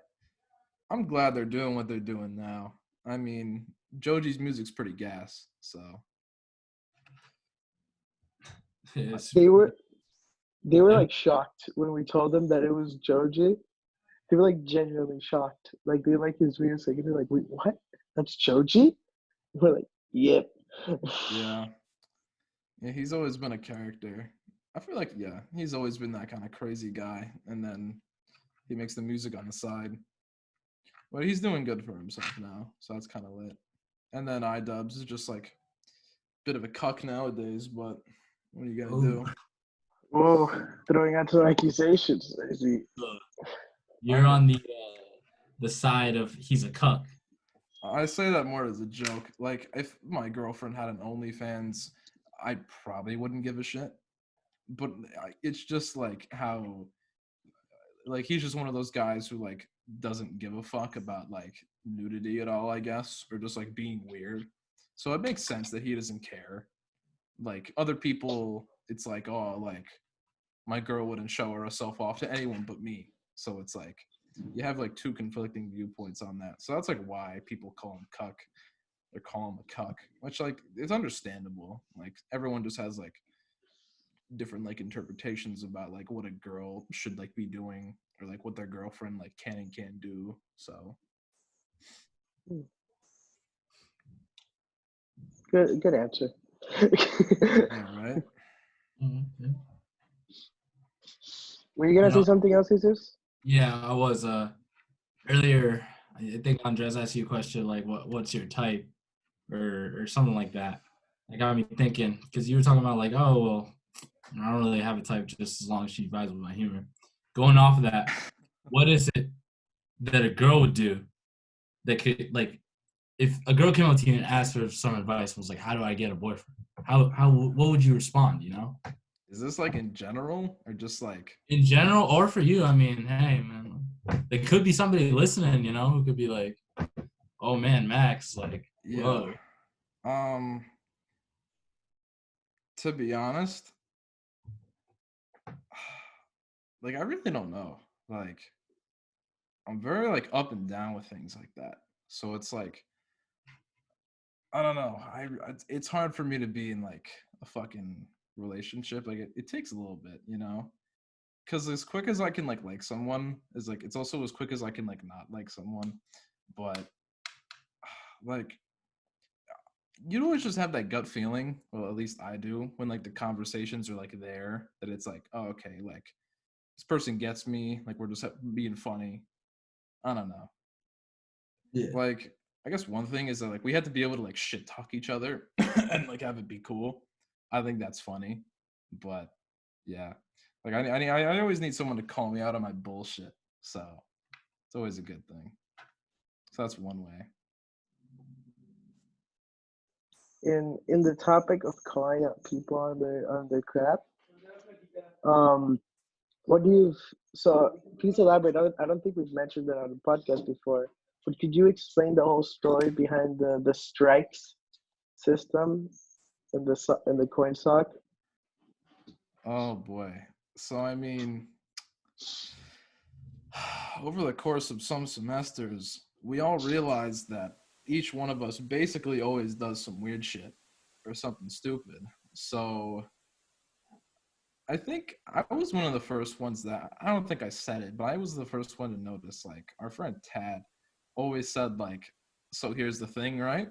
I'm glad they're doing what they're doing now. I mean, Joji's music's pretty gas, so It's, They were like shocked when we told them that it was Joji. They were like genuinely shocked. Like they like his music, and they're like, "Wait, what? That's Joji?" We're like, "Yep." Yeah. Yeah, he's always been a character. I feel like, yeah, he's always been that kind of crazy guy. And then he makes the music on the side. But he's doing good for himself now. So that's kind of lit. And then iDubbbz is just like a bit of a cuck nowadays. But what are you going to Ooh. do? Whoa, throwing out some accusations. Is he? You're on the side of he's a cuck. I say that more as a joke. Like, if my girlfriend had an OnlyFans, I probably wouldn't give a shit. But it's just like how, like, he's just one of those guys who like doesn't give a fuck about like nudity at all, I guess, or just like being weird. So it makes sense that he doesn't care. Like other people, it's like, oh, like my girl wouldn't show herself off to anyone but me. So it's like you have like two conflicting viewpoints on that. So that's like why people call him cuck or call him a cuck, which like it's understandable. Like everyone just has like different like interpretations about like what a girl should like be doing or like what their girlfriend like can and can't do. So Good answer. yeah, right. Mm-hmm. Were you gonna say something else, Jesus? Yeah, I was earlier. I think Andres asked you a question like, what's your type, or something like that. That got me thinking because you were talking about like, oh well, I don't really have a type just as long as she vibes with my humor. Going off of that, what is it that a girl would do that could like, if a girl came up to you and asked for some advice, was like, how do I get a boyfriend? What would you respond? You know, Is this like in general or just like in general or for you? I mean, hey man, there could be somebody listening, you know, who could be like, oh man, Max, like, yeah. whoa. To be honest, like I really don't know. Like I'm very like up and down with things like that. So it's like I don't know. It's hard for me to be in like a fucking relationship. Like it takes a little bit, you know? Cuz as quick as I can like someone is like it's also as quick as I can like not like someone. But like you always just have that gut feeling, well at least I do, when like the conversations are like there that it's like, oh okay, like this person gets me, like we're just being funny. I don't know. Yeah. Like I guess one thing is that like we had to be able to like shit talk each other and like have it be cool. I think that's funny, but yeah, like I always need someone to call me out on my bullshit. So it's always a good thing. So that's one way. In the topic of calling out people on their crap, um, what do you so please elaborate. I don't think we've mentioned that on the podcast before, but could you explain the whole story behind the strikes system in the coin sock? Oh boy. So I mean, over the course of some semesters, we all realized that each one of us basically always does some weird shit or something stupid. So I think I was one of the first ones that I don't think I said it, but I was the first one to notice like our friend Tad always said like, so here's the thing, right?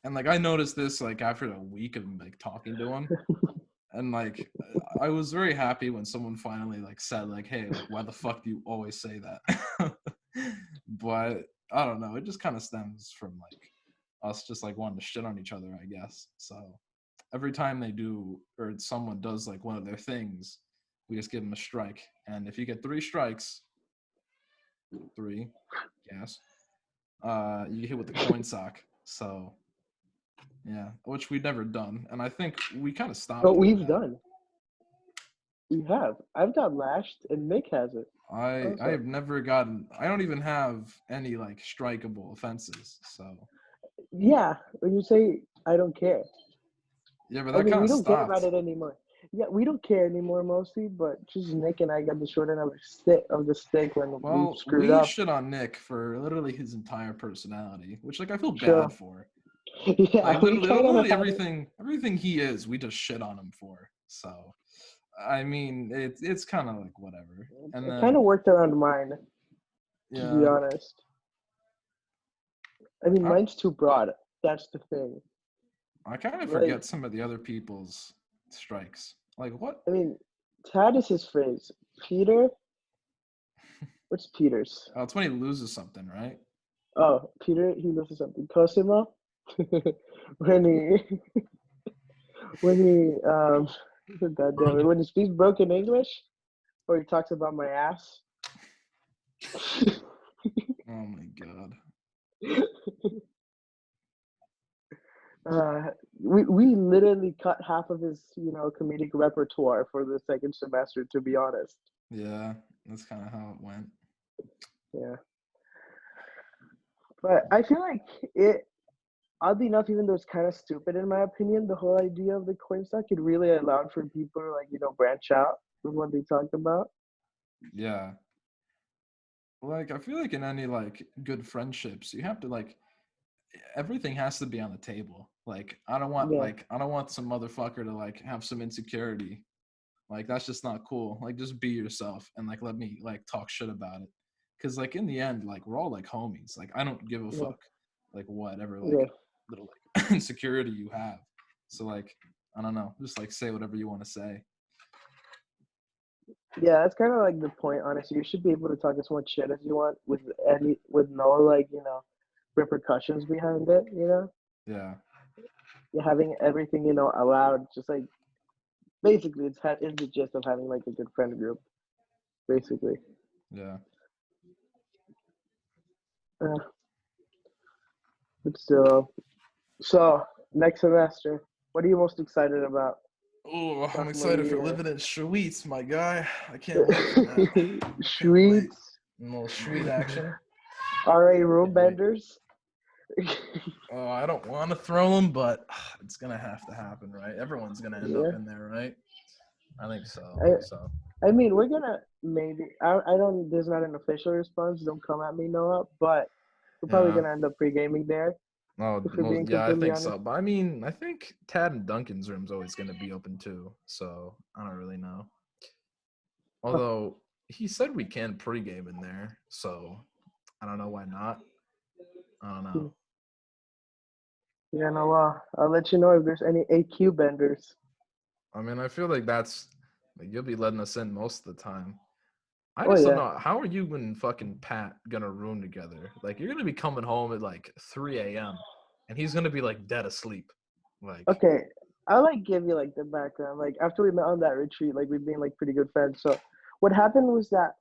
And like I noticed this like after a week of like talking to him. And like I was very happy when someone finally like said like, hey, like why the fuck do you always say that? But I don't know, it just kind of stems from like us just like wanting to shit on each other, I guess. So every time they do or someone does like one of their things, we just give them a strike. And if you get 3 strikes, 3, yes, you get hit with the coin sock. So yeah, which we've never done, and I think we kind of stopped. But doing we've that. done. We have. I've got lashed, and Mick has it. I have never gotten. I don't even have any like strikeable offenses. So Yeah, when you say I don't care, yeah, but I that mean kind we of don't care about stopped. it anymore. Yeah, we don't care anymore mostly, but just Nick and I got the short end of the stick when we Well, screwed we up. shit on Nick for literally his entire personality, which like I feel Sure. bad for. Yeah, Like we kind of literally had it. everything he is, we just shit on him for. So I mean, it's kind of like whatever. And It kind then of worked around mine, to be yeah, honest. I mean, I mine's too broad. That's the thing. I kind of Like, forget some of the other people's strikes. Like what? I mean, Tad is his phrase. Peter, what's Peter's? Oh, it's when he loses something, right? Oh, Peter, he loses something. Cosimo, when he, when he, God damn it, when he speaks broken English, or he talks about my ass. Oh my god. We literally cut half of his, comedic repertoire for the second semester, to be honest. Yeah, that's kind of how it went. Yeah. But I feel like it, oddly enough, even though it's kind of stupid in my opinion, the whole idea of the coin stock, it really allowed for people to like, branch out with what they talk about. Yeah. Like I feel like in any like good friendships, you have to like everything has to be on the table. Like Yeah, I don't want some motherfucker to like have some insecurity. Like that's just not cool. Like just be yourself and like let me like talk shit about it. Cause like in the end, like we're all like homies. Like I don't give a yeah, fuck like whatever yeah. like little like insecurity you have. So like I don't know, just like say whatever you want to say. Yeah, that's kind of like the point, honestly. You should be able to talk as much shit as you want with no like, repercussions behind it. Yeah. You're having everything, allowed, just like basically it's the gist of having like a good friend group, basically. Yeah. Uh, but still, so next semester, what are you most excited about? Oh, I'm Sophomore excited for year. living in Schweetz, my guy. I can't wait for that. I can't wait. Sweets, A little sweet action. RA room Can't wait. benders. Oh, I don't want to throw them, but it's gonna have to happen, right? Everyone's gonna end up Yeah, in there, right? I think so. I So I mean we're gonna maybe I don't there's not an official response. Don't come at me, Noah. But we're probably yeah. gonna end up pre-gaming there Oh, if we're most being yeah, I completely think honest. so. But I mean, I think Tad and Duncan's room's always gonna be open too. So I don't really know. Huh. Although he said we can pregame in there, so I don't know why not. I don't know. Yeah, Noah. I'll let you know if there's any AQ benders. I mean, I feel like that's like you'll be letting us in most of the time. I Oh just don't yeah. know how are you and fucking Pat gonna room together? Like you're gonna be coming home at like 3 a.m. and he's gonna be like dead asleep. Like Okay. I'll like give you like the background. Like after we met on that retreat, like we've been like pretty good friends. So what happened was that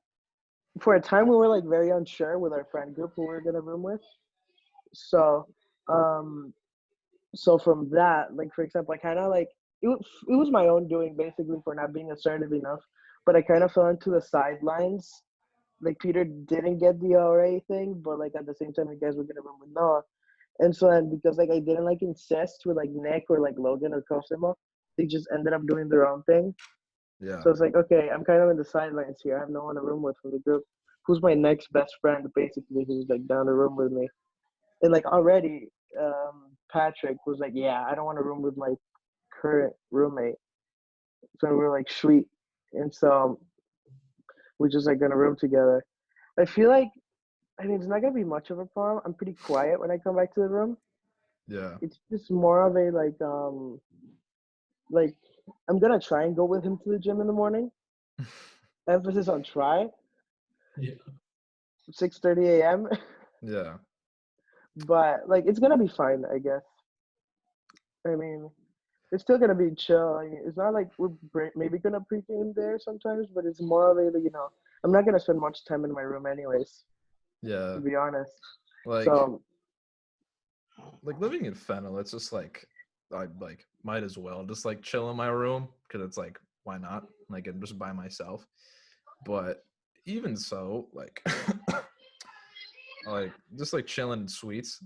for a time we were like very unsure with our friend group who we were gonna room with. So um so from that, like for example, I kind of like it was my own doing basically for not being assertive enough, but I kind of fell into the sidelines. Like Peter didn't get the RA thing, but like at the same time, you guys were gonna room with Noah, and so then because like I didn't like insist with like Nick or like Logan or Cosimo, they just ended up doing their own thing. yeah, So it's like okay, I'm kind of in the sidelines here. I have no one to room with from the group. Who's my next best friend, basically, who's like down the room with me? And like already Patrick was like, yeah, I don't want to room with my current roommate. So we were like, sweet. And so we're just like gonna room together. I feel like I mean it's not gonna be much of a problem. I'm pretty quiet when I come back to the room. yeah, It's just more of a like I'm gonna try and go with him to the gym in the morning. Emphasis on try. Yeah. 6:30 a.m. yeah, But like it's gonna be fine, I guess. I mean, it's still gonna be chill. I mean, it's not like we're maybe gonna pregame there sometimes, but it's more of a I'm not gonna spend much time in my room anyways, yeah. to be honest. Like So like living in Fennel, it's just like I like might as well just like chill in my room because it's like why not? Like I'm just by myself. But even so, like like just like chilling in suites,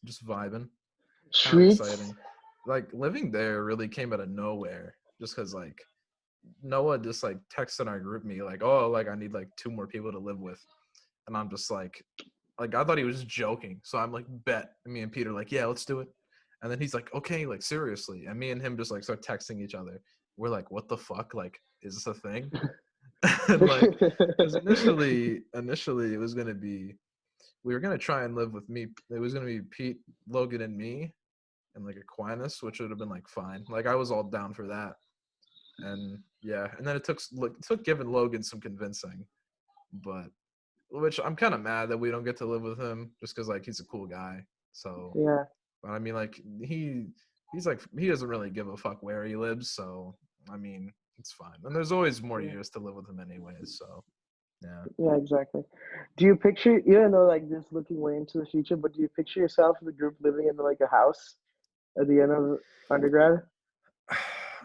just vibing, kind of streets, exciting. Like living there really came out of nowhere, just because like Noah just like texted our group me like, oh, like I need like 2 more people to live with, and I'm just like I thought he was joking, so I'm like bet, and me and Peter like yeah, let's do it, and then he's like okay, like seriously, and me and him just like start texting each other we're like, what the fuck? Like, is this a thing? And like, because initially it was gonna be, we were gonna try and live with me. It was gonna be Pete, Logan, and me, and like Aquinas, which would have been like fine. Like I was all down for that. And yeah, and then it took giving Logan some convincing, but which I'm kind of mad that we don't get to live with him just because like he's a cool guy. So, Yeah. but I mean, like he's like he doesn't really give a fuck where he lives. So I mean, it's fine. And there's always more Yeah. years to live with him anyways. So yeah. Yeah, exactly. Do you picture, even though like this looking way into the future, but do you picture yourself in the group living in like a house at the end of undergrad?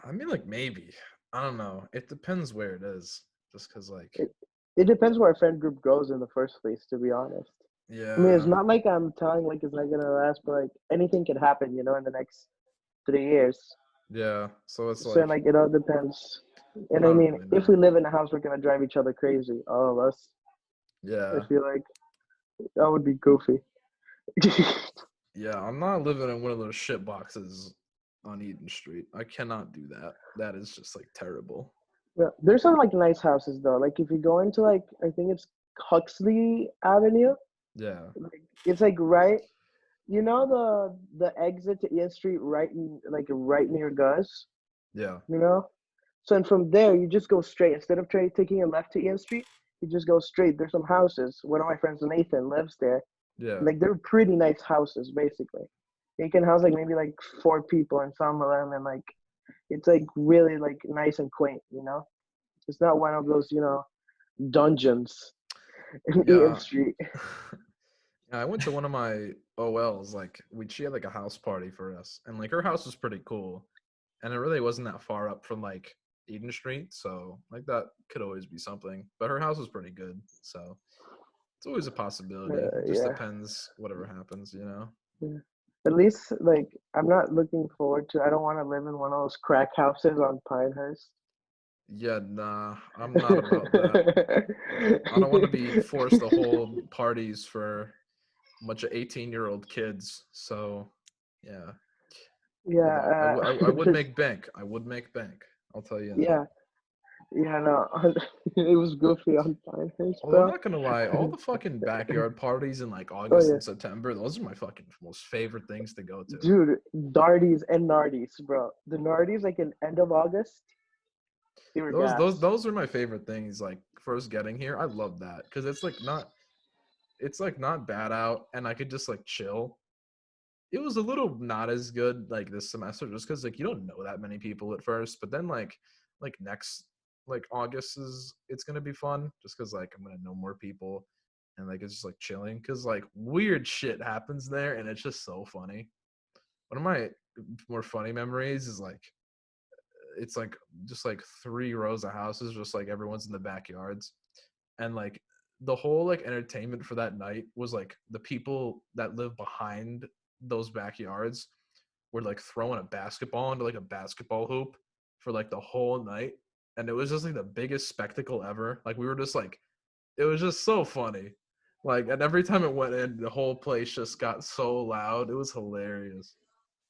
I mean, like maybe I don't know. It depends where it is. Just because like It, it depends where our friend group goes in the first place, to be honest. I mean, it's yeah, not like I'm telling like it's not gonna last, but like anything can happen, in the next 3 years. yeah. So it's So like like it all depends. And I I don't mean, really if know. we live in a house, we're gonna drive each other crazy, all of us. I Yeah. feel like that would be goofy. Yeah, I'm not living in one of those shit boxes on Eden Street. I cannot do that. That is just like terrible. Yeah, there's some like nice houses though. Like if you go into like I think it's Huxley Avenue, Yeah, like it's like right, the exit to Ian Street right near Gus, yeah, you know. So and from there you just go straight instead of taking a left to Ian Street, you just go straight. There's some houses. One of my friends Nathan lives there. yeah, Like they're pretty nice houses basically. You can house like maybe like 4 people in some of them, and like it's like really like nice and quaint. It's not one of those, dungeons in Ian yeah. Street. Yeah, I went to one of my OLs. Like, she had like a house party for us, and like her house was pretty cool, and it really wasn't that far up from like Eden Street, so like that could always be something. But her house was pretty good, so it's always a possibility. It just Yeah, depends whatever happens. yeah. At least like I'm not looking forward to. I don't want to live in one of those crack houses on Pinehurst. Yeah, nah, I'm not about that. I don't want to be forced to hold parties for a bunch of 18-year-old kids. So, yeah. Although Yeah, I would make bank. I would make bank. I'll tell you that. yeah, yeah. No, it was goofy on Pinehurst, Although I'm bro. not gonna lie, all the fucking backyard parties in like Oh August yeah, and September, those are my fucking most favorite things to go to. dude, Darties and Nardies, bro. The Nardies like in end of August, they were Those those gas. those are my favorite things. Like first getting here, I love that because it's like not bad out, and I could just like chill. It was a little not as good like this semester just because like you don't know that many people at first, but then like next like August is it's gonna be fun just because like I'm gonna know more people and like it's just like chilling because like weird shit happens there and it's just so funny. One of my more funny memories is like it's like just like 3 rows of houses, just like everyone's in the backyards, and like the whole like entertainment for that night was like the people that live behind those backyards were like throwing a basketball into like a basketball hoop for like the whole night, and it was just like the biggest spectacle ever. Like we were just like it was just so funny, like, and every time it went in the whole place just got so loud. It was hilarious.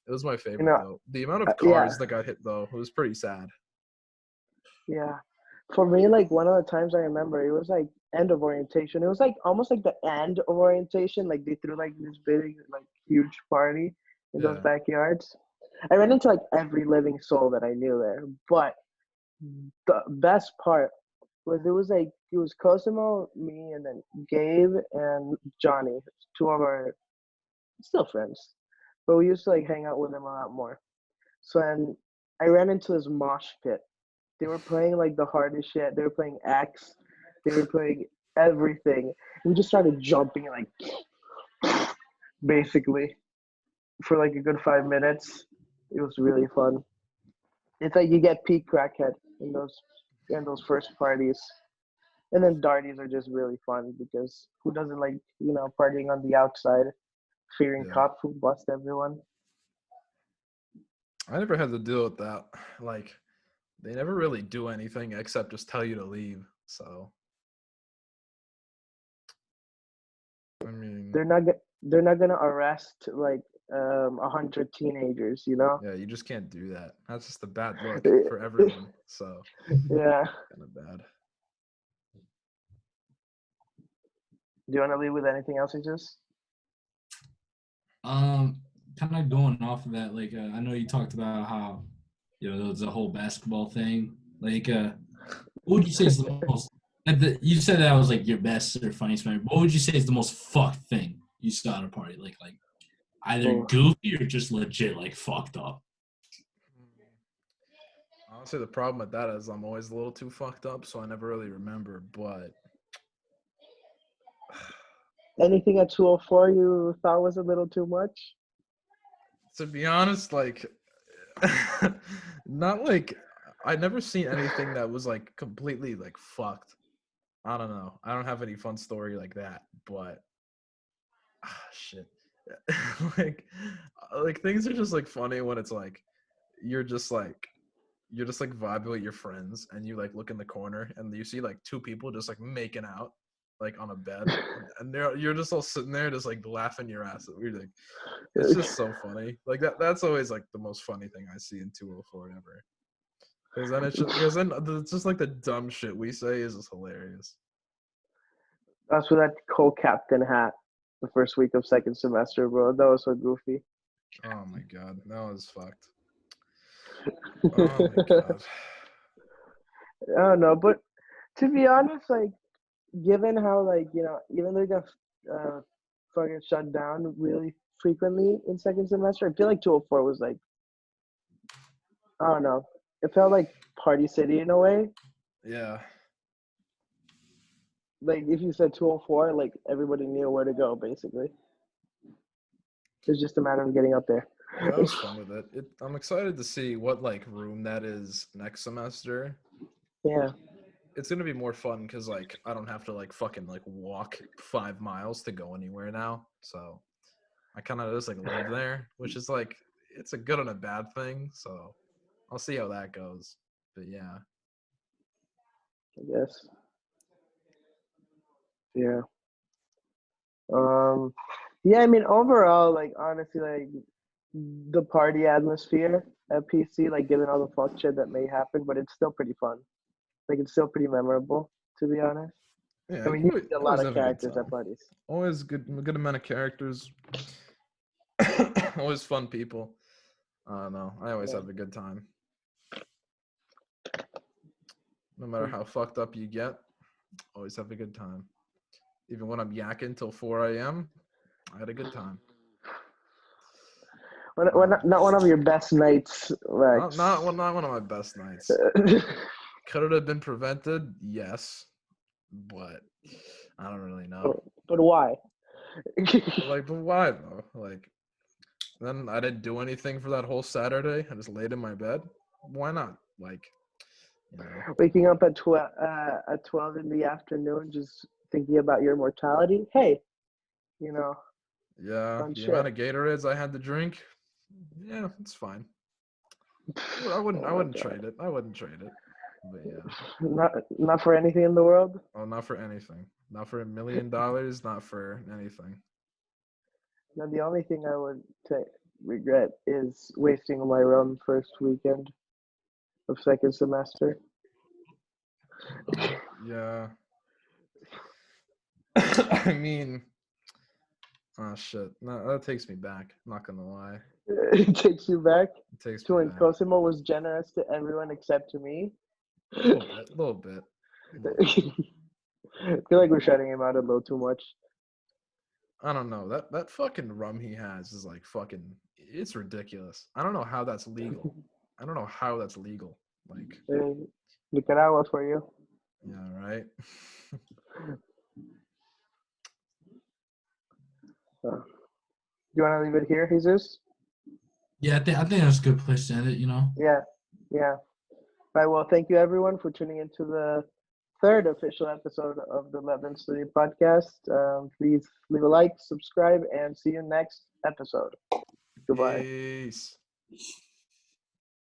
It was my You favorite know, though. The amount of yeah, cars that got hit though, it was pretty sad. yeah. For me, like one of the times I remember, it was like end of orientation. It was like almost like the end of orientation. Like they threw like this big, like huge party in those Yeah, backyards. I ran into like every living soul that I knew there. But the best part was it was Cosimo, me, and then Gabe and Johnny, two of our still friends. But we used to like hang out with them a lot more. So then I ran into this mosh pit. They were playing like the hardest shit. They were playing X. They were playing everything. We just started jumping like basically for like a good 5 minutes. It was really fun. It's like you get peak crackhead in those first parties. And then darties are just really fun because who doesn't like, partying on the outside, fearing yeah. cops who bust everyone? I never had to deal with that. Like they never really do anything except just tell you to leave. So I mean, They're not gonna arrest like 100 teenagers, you know? Yeah, you just can't do that. That's just a bad look for everyone. So Yeah. kind of bad. Do you want to leave with anything else, Jesus? Kind of going off of that, like I know you talked about how there was a whole basketball thing. Like, what would you say is the most? You said that was like your best or funniest memory. What would you say is the most fucked thing you saw at a party? Like either Oh. goofy or just legit like fucked up. Honestly, the problem with that is I'm always a little too fucked up, so I never really remember. But Anything at 204 you thought was a little too much? to be honest, like, not like I never seen anything that was like completely like fucked. I don't know. I don't have any fun story like that, but shit. like like things are just like funny when it's like you're just like vibing with your friends and you like look in the corner and you see like two people just like making out like on a bed and you're just all sitting there just like laughing your ass off. You're like, it's just so funny. Like that's always like the most funny thing I see in 204 ever. Because then it's just like the dumb shit we say is just hilarious. That's with that co-captain hat the first week of second semester, bro. That was so goofy. Oh my god, that was fucked. Oh my god. I don't know, but to be honest, like, given how, like, even though they got fucking shut down really frequently in second semester, I feel like 204 was like, I don't know, it felt like Party City in a way. Yeah. Like, if you said 204, like, everybody knew where to go, basically. It's just a matter of getting up there. Yeah, I was fun with it. I'm excited to see what like room that is next semester. Yeah. It's gonna be more fun because like I don't have to like fucking like walk 5 miles to go anywhere now. So I kind of just like live there, which is like it's a good and a bad thing. So I'll see how that goes. But yeah, I guess. Yeah. Um. Yeah, I mean, overall, like, honestly, like, the party atmosphere at PC, like, given all the fuck shit that may happen, but it's still pretty fun. Like, it's still pretty memorable, to be honest. yeah, I mean, you you see a lot always of have a good characters at time. parties. Always good amount of characters. Always fun people. I don't know. I always Yeah. have a good time. No matter how fucked up you get, always have a good time. Even when I'm yakking till 4 a.m., I had a good time. Not one of your best nights, Lex. Not one of my best nights. Could it have been prevented? Yes, but I don't really know. But why? Like, but why though? Like, then I didn't do anything for that whole Saturday. I just laid in my bed. Why not? Like, you know. Waking up at 12 in the afternoon, just thinking about your mortality. Hey, you know, Yeah, fun the shit. amount of Gatorades I had to drink. Yeah, it's fine. I wouldn't. Oh I my wouldn't God. trade it. I wouldn't trade it. But yeah. Not for anything in the world. Oh, not for anything. Not for $1 million. Not for anything. Now, the only thing I would regret is wasting my own first weekend of second semester. Yeah. I mean, oh shit. No, that takes me back. I'm not gonna lie. It takes you back It takes to me when back. Cosimo was generous to everyone except to me. A little bit. A little bit. I feel like we're shutting him out a little too much. I don't know. That fucking rum he has is like fucking. It's ridiculous. I don't know how that's legal. I don't know how that's legal. Like, Nicaragua for you. yeah, right. Do you want to leave it here, Jesus? Yeah, I think that's a good place to end it. Yeah. All right. Well, thank you everyone for tuning into the third official episode of the 11th Study podcast. Please leave a like, subscribe, and see you next episode. Goodbye. Peace.